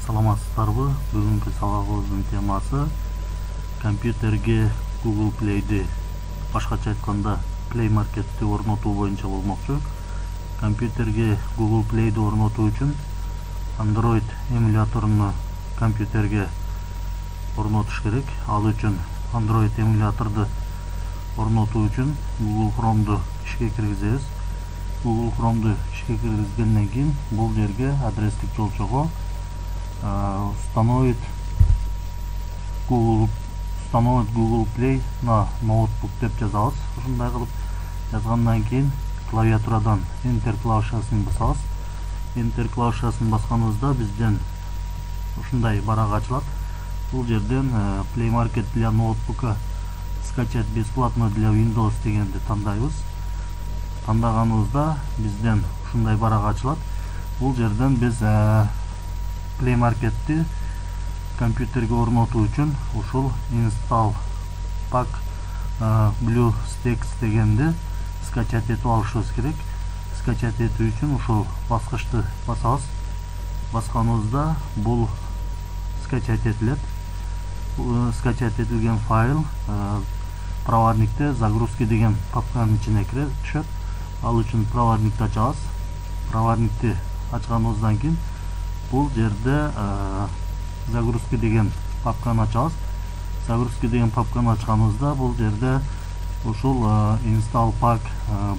Саламатсыздарбы? Бүгүнкү сабагыбыздын темасы компьютерге Google Play'ди, башкача айтканда Play Market'ти орнотуу боюнча болмокчу. Компьютерге Google Play'ди орнотуу үчүн Android эмуляторуну компьютерге орнотуш керек. Ал үчүн Android эмуляторду орнотуу үчүн Google Chrome'ду ишке киргизебиз. Google Chrome'ду ишке киргизгенден кийин бул жерге адрестик жолчого установить Google Play на ноутбук деп жазабыз. Ушундай кылып жазгандан кийин клавиатурадан Enter клавишасын басабыз. Enter клавишасын басканыбызда бизден ушундай барак ачылат. Бул жерден Play Market для ноутбука скачать бесплатно для Windows дегенди тандайбыз. Тандаганыбызда бизден ушундай барак ачылат. Бул жерден биз Play Market'ти компьютерге орнотуу үчүн ушул install pack BlueStacks дегенди скачать этип алышыбыз керек. Скачать этүү үчүн ушул баскычты басабыз. Басканыбызда бул скачать этилет. Скачать этилген файл проводникте загрузки деген папканын ичине кире түшөт. Ал үчүн проводникти ачабыз. Проводникти ачканыбыздан кийин бул жерде загрузки деген папканы ачабыз. Загрузки деген папканы ачканыбызда бул жерде ушул install pack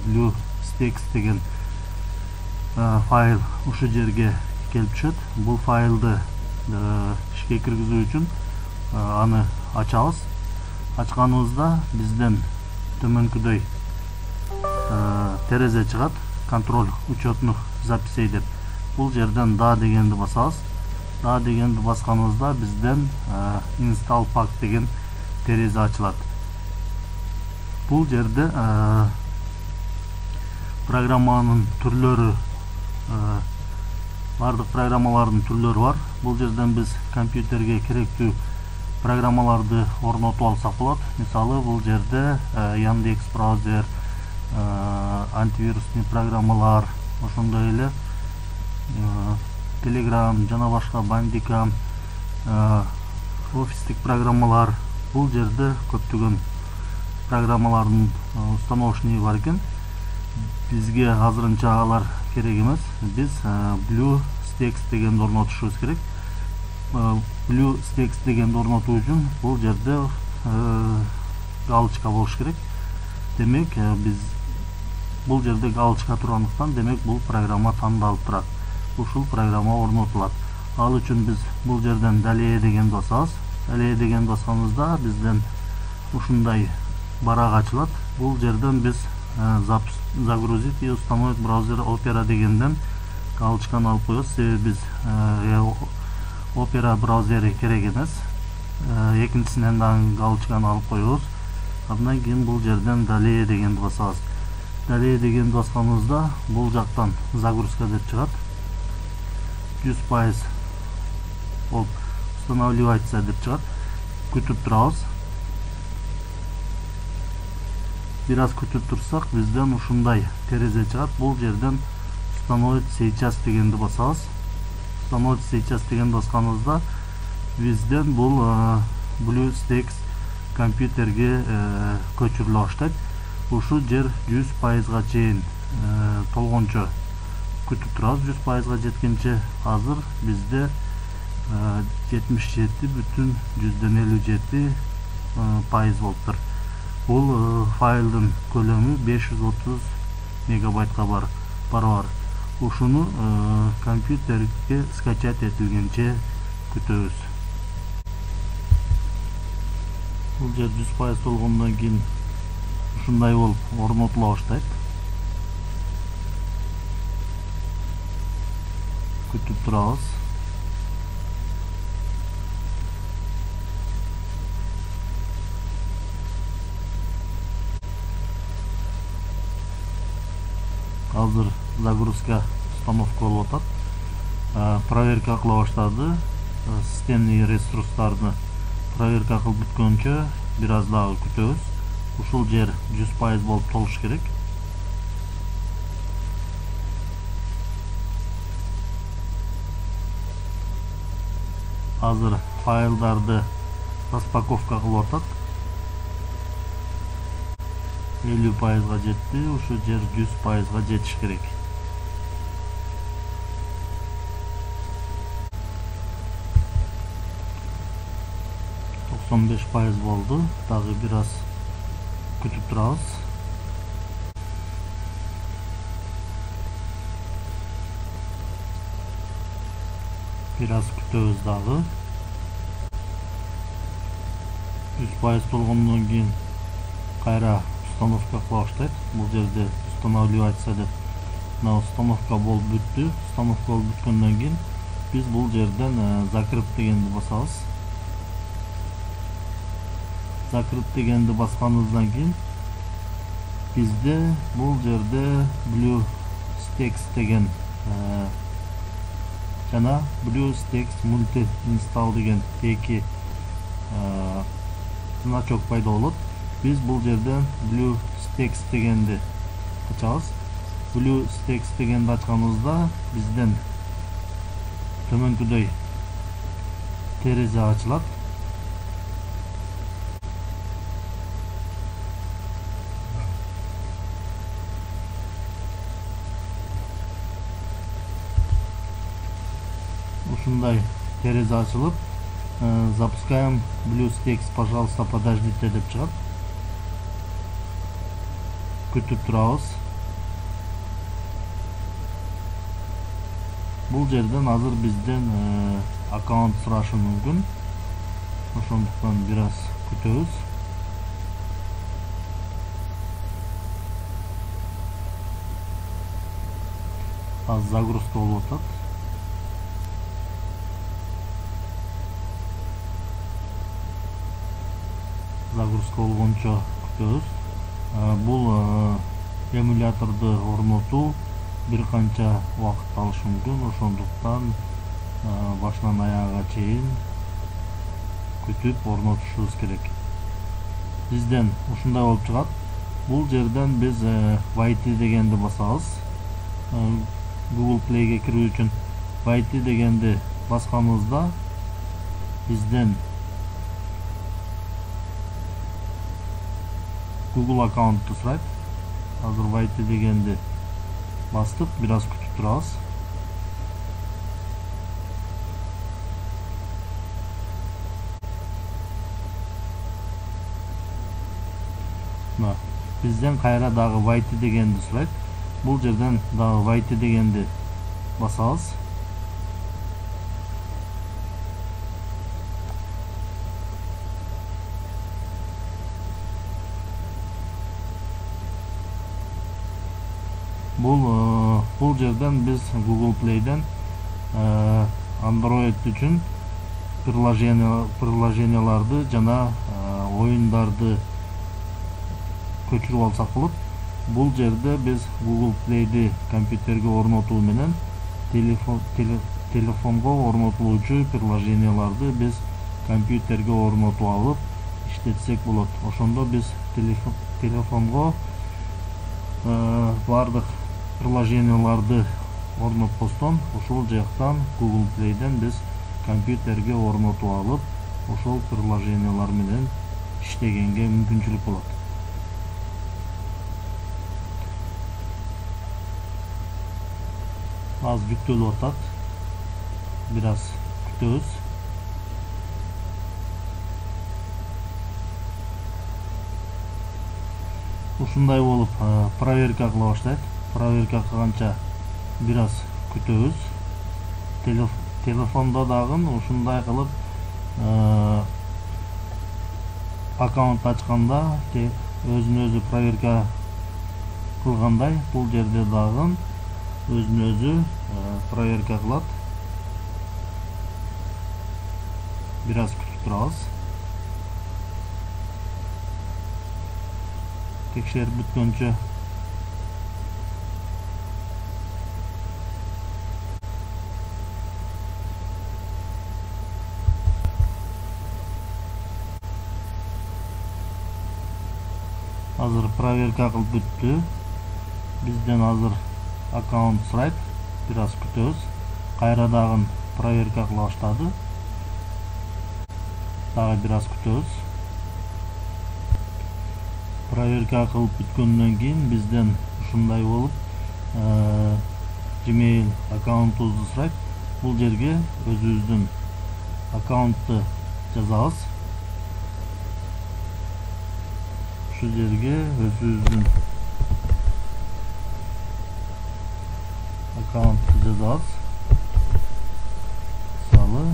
BlueStacks деген файл ушу жерге келип түшөт. Бул файлды ишке киргизүү үчүн аны ачабыз. Ачканыбызда бизден төмөнкүдөй терезе чыгат. Контроль учетных записей деп. Бул жерден да дегенди басабыз. Да дегенди басканыбызда бизден install pack деген терезе ачылат. Бул жерде программанын түрлөрү, бардык программалардын түрлөрү бар. Бул жерден биз компьютерге керектүү программаларды орнотуп алсак болот. Мисалы бул жерде Яндекс браузер, антивирусный программалар, ошондой эле Telegram жана башка Bandicam, офистик программалар. Бул жерде көптөгөн программалардын установочный бар экен. Бизге азырынча алар керек эмес. Биз BlueStacks дегенди орнотушубуз керек. BlueStacks дегенди орнотуу үчүн бул жерде галочка болуш керек. Демек биз бул жерде галочка тургандыктан, демек бул программа тандалып турат. Ушул программа орнотулат. Ал үчүн биз бул жерден далее дегенди басабыз. Далее дегенди басканыбызда бизден ушундай барак ачылат. Бул жерден биз загрузить и установить браузер Opera дегенден галочканы алып коебуз. Себеби биз Opera браузери керек эмес. Экинчисинен дагы галочканы алып коебуз. Андан кийин бул жерден далее дегенди басабыз. Далее дегенди басканыбызда бул жактан загрузка деп чыгат. 100% устанавливается деп чыгат. Күтүп турабыз. Бир аз күтүп турсак, бизден ушундай терезе чыгат. Бул жерден установить сейчас дегенди басабыз. Установить сейчас дегенди басканыбызда бизден бул BlueStacks компьютерге көчүрүлө баштайт. Ушу жер 100%га чейин толгончо күтүп турабыз. 100%га жеткенче азыр бизде 77,57% болуптур. Бул файлдын көлөмү 530 мегабайтка барабар. Ушуну компьютерге скачать этилгенче күтөбүз. Бул жер 100% толгондон кийин ушундай болуп орнотула баштайт. Күтүп турабыз. Азыр загрузка установка болуп атат. Проверка кыла баштады. Системный ресурстарды проверка кылып бүткөнчө бир аз дагы күтөбүз. Ушул жер 100% болуп толуш керек. азыр файлдарды распаковка кылып атат. 50%га жетти, ушу жер 100%га жетиш керек. %95 болду. Дагы бир аз күтүп турабыз. Бир аз күтөбүз дагы. 100% болгондон кийин кайра установка кыла баштайт. Бул жерде устанавливаться деп мына установка болуп бүттү. Установка болуп бүткөндөн кийин биз бул жерден закрыт дегенди басабыз. Закрыт дегенди басканыбыздан кийин бизде бул жерде BlueStacks деген жана BlueStacks Multi Install деген эки значок пайда болот. Биз бул жерден BlueStacks дегенди ачабыз. BlueStacks дегенди ачканыбызда бизден төмөнкүдөй терезе ачылат. Ушундай терезе ачылып, запускаем BlueStacks, пожалуйста, подождите деп чыгат. Күтүп турабыз. Бул жерден азыр бизден аккаунт сурашы мүмкүн. Ошондуктан бир аз күтөбүз. Az загрузка болуп атат. Загрузка болгончо күтөбүз. Бул эмуляторду орнотуу бир канча убакыт алышы мүмкүн. Ошондуктан башынан аягына чейин күтүп орнотушубуз керек. Бизден ушундай болуп чыгат. Бул жерден биз YT дегенди басабыз. Google Play'ге кирүү үчүн YT дегенди басканыбызда бизден Google аккаунтту сурайт. Азыр YT дегенди бастык, бир аз күтүп турабыз. Бизден кайра дагы YT дегенди сурайт. Бул жерден дагы YT дегенди басабыз. Бул жерден биз Google Play'ден Android үчүн приложенияларды жана оюндарды көчүрүп алсак болот. Бул жерде биз Google Play'ди компьютерге орнотуу менен телефонго орнотулуучу приложенияларды биз компьютерге орнотуп алып иштетсек болот. Ошондо биз телефонго бардык приложенияларды орнотпостон ушул жактан Google Play'ден биз компьютерге орнотуп алып, ошол приложениялар менен иштегенге мүмкүнчүлүк болот. Az жүктөлүп атат. Бир аз күтөбүз. Ушундай болуп проверка кыла баштайт. Проверка кылганча бир аз күтөбүз. Телефондо дагы ушундай кылып аккаунт ачканда өзүн өзү проверка кылгандай, бул жерде дагы өзүн өзү проверка кылат. Бир аз күтүп турабыз. Текшерип бүткөнчө азыр проверка кылып бүттү. Бизден азыр аккаунт сурайт. Бир аз күтөбүз. Кайра дагы проверка кыла баштады. Дагы бир аз күтөбүз. Проверка кылып бүткөндөн кийин бизден ушундай болуп Gmail аккаунтубузду сурайт. Бул жерге өзүбүздүн аккаунтту жазабыз. Ушул жерге өзүбүздүн аккаунтту жазабыз. Мисалы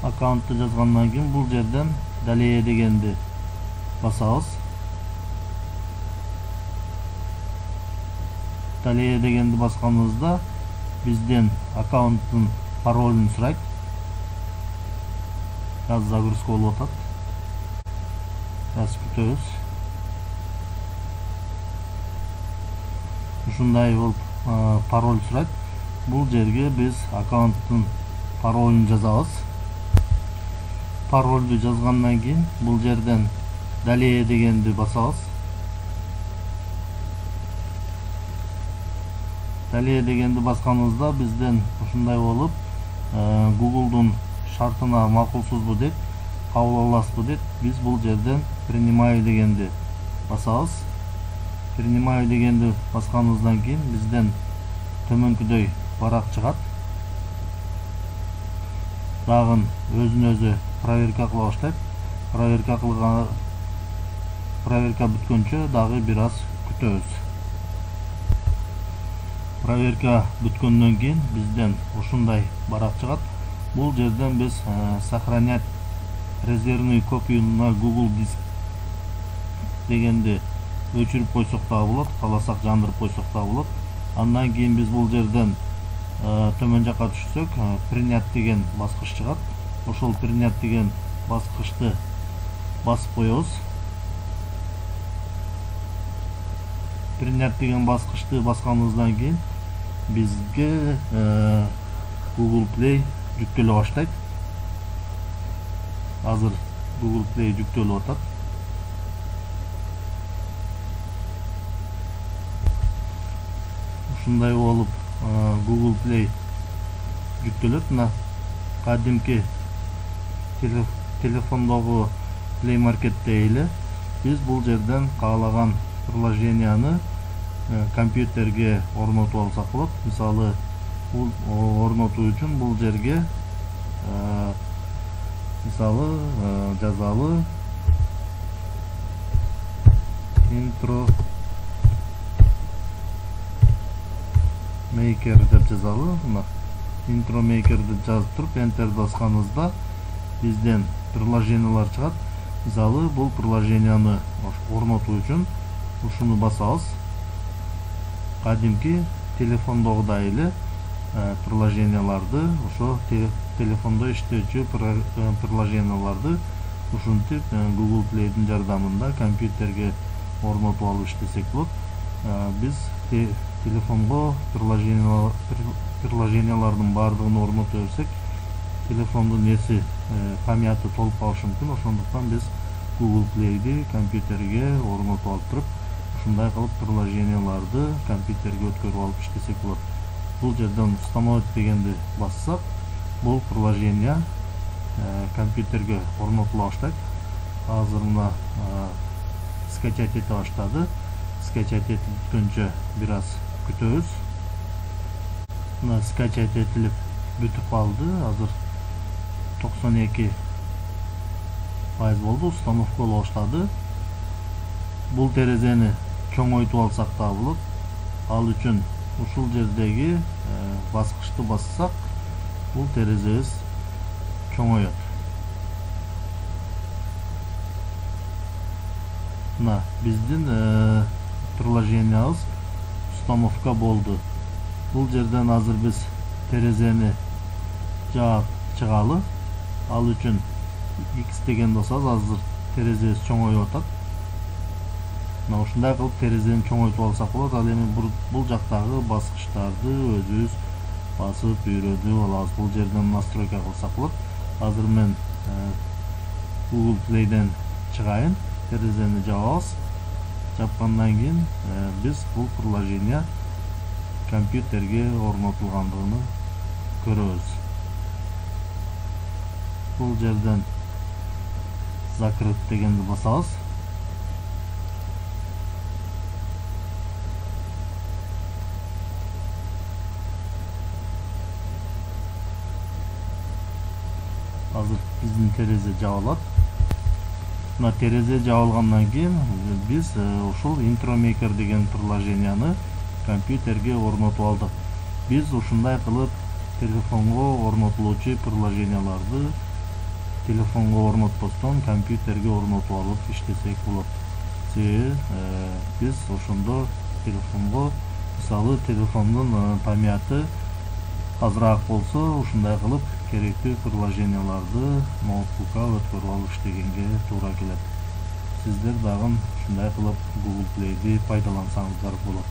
аккаунтты жазгандан кийин бул жерден далее дегенди басабыз. Далее дегенди басканыбызда бизден аккаунттун паролун сурайт. Аз загрузка болуп атат. Аз күтөбүз. Ушундай болуп пароль сурайт. Бул жерге биз аккаунттун паролун жазабыз. Паролду жазгандан кийин бул жерден далее дегенди басабыз. Далее дегенди басканыбызда бизден ушундай болуп Google'дун шартына макулсузбу деп, кабыл аласызбы деп, биз бул жерден принимаю дегенди басабыз. Принимаю дегенди басканыбыздан кийин бизден төмөнкүдөй барак чыгат. Дагы өзүн-өзү проверка кыла баштайт. Проверка бүткөнчө дагы бир аз күтөбүз. Проверка бүткөндөн кийин бизден ушундай барак чыгат. Бул жерден биз сохранять резервную копию на Google диск дегенди өчүрүп койсок да болот, кааласак жандырып койсок да болот. Андан кийин биз бул жерден төмөн жакка түшсөк, принять деген баскыч чыгат. Ошол принять деген баскычты басып коебуз. Принять деген баскычты басканыбыздан кийин бизге Google Play жүктөлө баштайт. Азыр Google Play жүктөлүп атат. Ушундай болуп Google Play жүктөлөт. Мына кадимки телефондогу Play Market'те эле биз бул жерден каалаган приложенияны компьютерге орнотуп алсак болот. Мисалы, бул орнотуу үчүн бул жерге мисалы жазалы intro maker деп жазалы. Мына intro maker деп жазып туруп enter басканыбызда бизден приложениялар чыгат. Мисалы, бул приложенияны орнотуу үчүн ушуну басабыз. Кадимки телефондогудай эле приложенияларды, ошо телефондо иштөөчү приложенияларды ушинтип Google Play'дин жардамында компьютерге орнотуп алып иштесек болот. Биз телефонго приложениялардын баардыгын орнотуп берсек, телефондун эси памяты толуп калышы мүмкүн. Ошондуктан биз Google Play'ди компьютерге орнотуп алып туруп, ушундай кылып приложенияларды компьютерге өткөрүп алып иштесек болот. Бул жерден установить дегенди бассак, бул приложение компьютерге орнотула баштайт. Азыр мына скачать эте баштады. Скачать этип бүткөнчө бир аз күтөбүз. Мына скачать этилип бүтүп калды. Азыр 92% болду, установка боло баштады. Бул терезени чоңойтуп алсак да болот. Ал үчүн ушул жердеги баскычты бассак, бул терезебиз чоңоёт. Мына биздин приложениябыз установка болду. Бул жерден азыр биз терезени жаап чыгалы. Ал үчүн X деген басабыз, азыр терезебиз чоңоюп атат. мына ушундай кылып терезени чоңойтуп алсак болот. Ал эми бул жактагы баскычтарды өзүбүз басып үйрөнүп алабыз. Бул жерден настройка кылсак болот. Азыр мен Google Play'ден чыгайын, терезени жабабыз. Жапкандан кийин биз бул приложение компьютерге орнотулгандыгын көрөбүз. Бул жерден закрыт дегенди басабыз. Азыр биздин терезе жабылат. Мына терезе жабылгандан кийин биз ушул Intromaker деген приложенияны компьютерге орнотуп алдык. Биз ушундай кылып телефонго орнотулуучу приложенияларды телефонго орнотпостон компьютерге орнотуп алып иштесек болот. Себеби биз ошондо телефонго, мисалы телефондун памяты азыраак болсо, ушундай кылып керектүү приложенияларды ноутбукка өткөрүп алып иштегенге туура келет. Сиздер дагы ушундай кылып Google Play'ди пайдалансаңыздар болот.